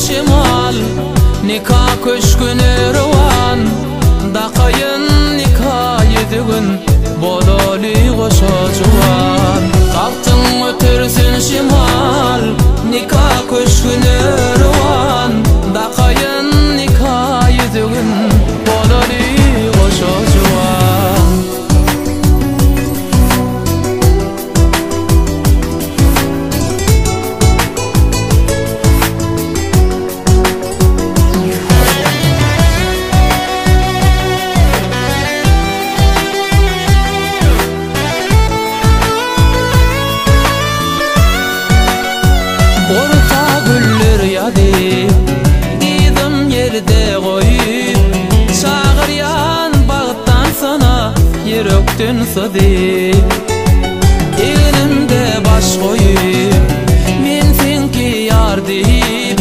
şimal nikah köşküne revan daqayın nikah yedigin bololi goşa juwan qalktın ötersin şimal nikah köşküne revan daqayın nikah yedigin bololi goşa juwan Didim yerde koyup çağıryan bağıttan sana yürekten sadıp elimde baş koyup men senki yar deyip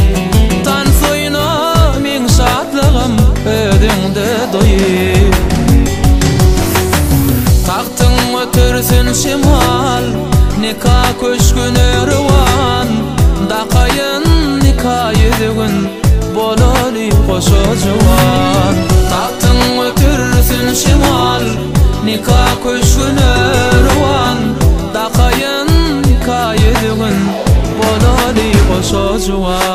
tan soyuna men şadlığım ödüңde doyup taktın ötürsün şimal nikah köşküne revan daqayın nikah yedigin bololi goşa juwan taktın ötürsün şimal nikah köşküne revan daqayın nikah yedigin bololi goşa juwan